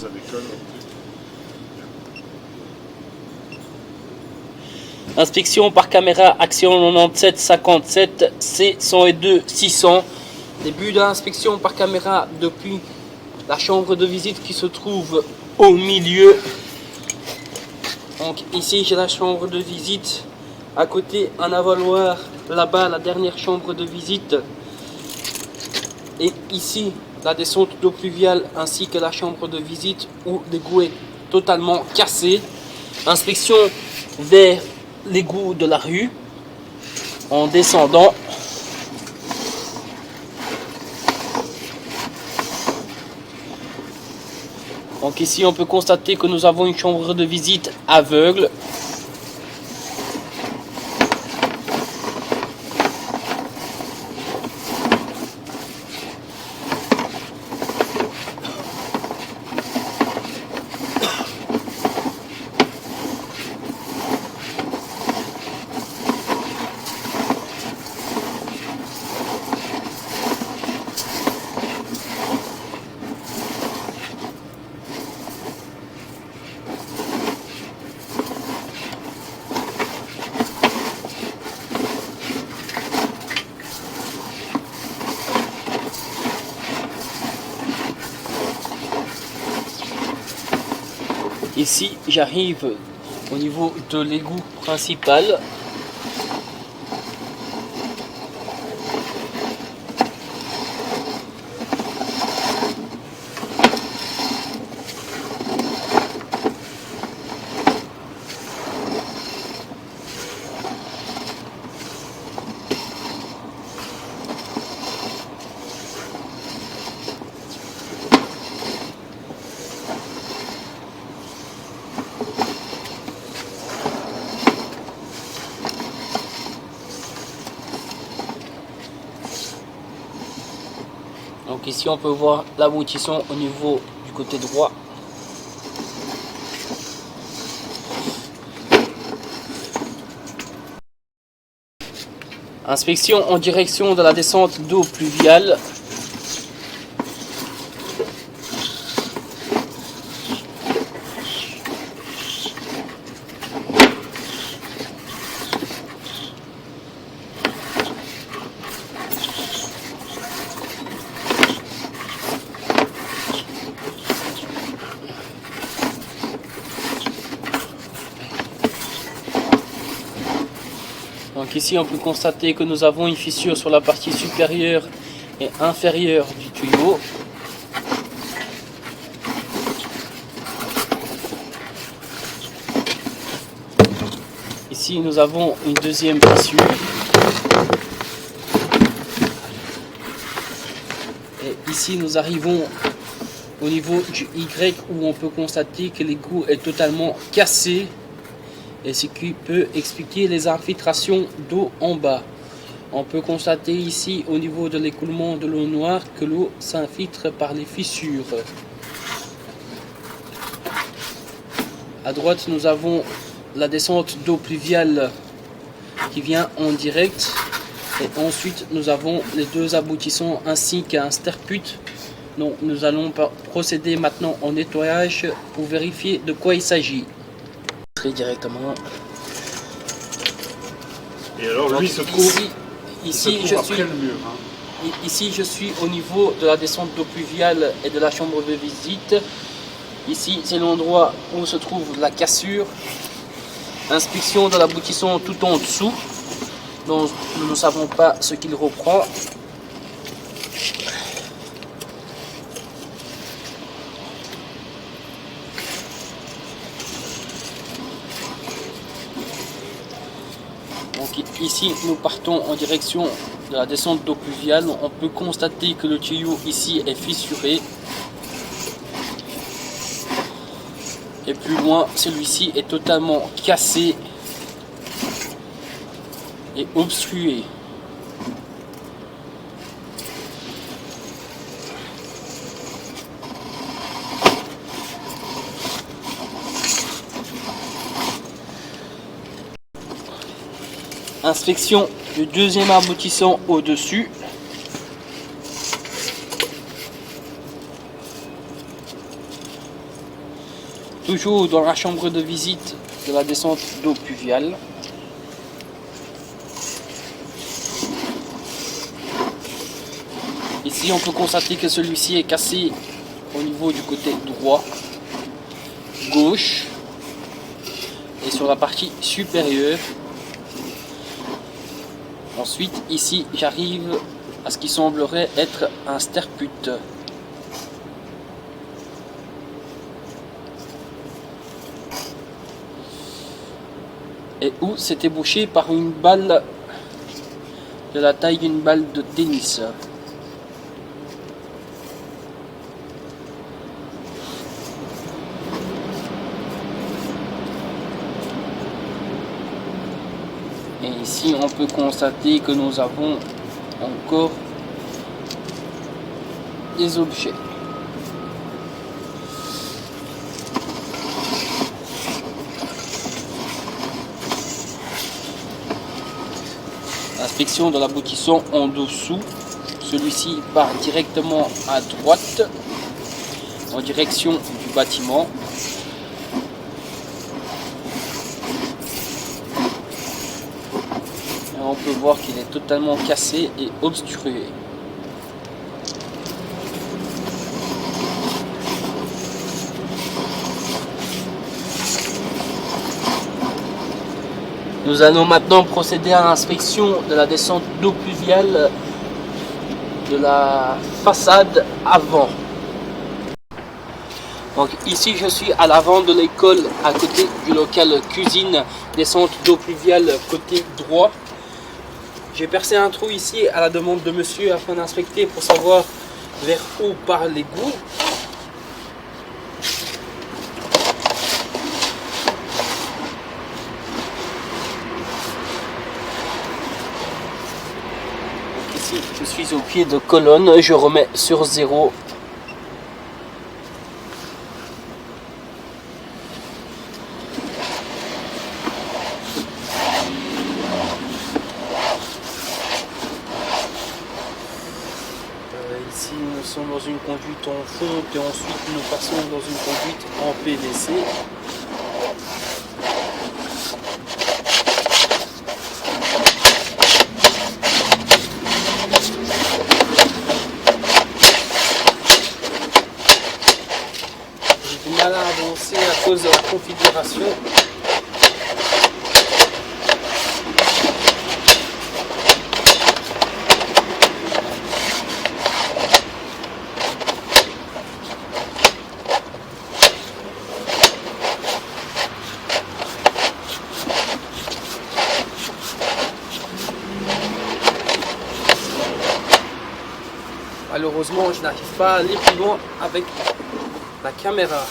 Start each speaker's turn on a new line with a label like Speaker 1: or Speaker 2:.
Speaker 1: Ça décolle.
Speaker 2: Inspection par caméra Axion 9757 C102 600. Début de l'inspection par caméra depuis la chambre de visite qui se trouve au milieu. Donc ici j'ai la chambre de visite, à côté un avaloir, là-bas la dernière chambre de visite, et ici la descente d'eau pluviale ainsi que la chambre de visite où l'égout est totalement cassé. Inspection vers l'égout de la rue en descendant. Donc ici on peut constater que nous avons une chambre de visite aveugle. Ici, j'arrive au niveau de l'égout principal. Donc ici on peut voir l'aboutissement au niveau du côté droit. Inspection en direction de la descente d'eau pluviale. Donc ici on peut constater que nous avons une fissure sur la partie supérieure et inférieure du tuyau. Ici nous avons une deuxième fissure. Et ici nous arrivons au niveau du Y où on peut constater que l'égout est totalement cassé. Et ce qui peut expliquer les infiltrations d'eau en bas. On peut constater ici au niveau de l'écoulement de l'eau noire que l'eau s'infiltre par les fissures. À droite nous avons la descente d'eau pluviale qui vient en direct. Et ensuite nous avons les deux aboutissants ainsi qu'un sterput. Donc nous allons procéder maintenant au nettoyage pour vérifier de quoi il s'agit. Directement.
Speaker 1: Et alors lui
Speaker 2: donc,
Speaker 1: se trouve
Speaker 2: ici
Speaker 1: je suis le mur, hein.
Speaker 2: Ici je suis au niveau de la descente d'eau pluviale et de la chambre de visite. Ici c'est l'endroit où se trouve la cassure. Inspection de l'aboutissant tout en dessous, donc nous ne savons pas ce qu'il reprend. Donc ici nous partons en direction de la descente d'eau pluviale. On peut constater que le tuyau ici est fissuré. Et plus loin, celui-ci est totalement cassé et obstrué. Inspection du deuxième aboutissant au-dessus. Toujours dans la chambre de visite de la descente d'eau pluviale. Ici, on peut constater que celui-ci est cassé au niveau du côté droit, gauche et sur la partie supérieure. Ensuite, ici, j'arrive à ce qui semblerait être un sterput. Et où c'est ébouché par une balle de la taille d'une balle de tennis. Et ici, on peut constater que nous avons encore des objets. Inspection de l'aboutissant en dessous. Celui-ci part directement à droite en direction du bâtiment. Et on peut voir qu'il est totalement cassé et obstrué. Nous allons maintenant procéder à l'inspection de la descente d'eau pluviale de la façade avant. Donc ici je suis à l'avant de l'école, à côté du local cuisine, descente d'eau pluviale côté droit. J'ai percé un trou ici à la demande de monsieur afin d'inspecter pour savoir vers où part l'égout. Ici je suis au pied de colonne, je remets sur 0. Ici nous sommes dans une conduite en fonte et ensuite nous passons dans une conduite en PVC. J'ai du mal à avancer à cause de la configuration. Malheureusement, je n'arrive pas à aller plus loin avec la caméra.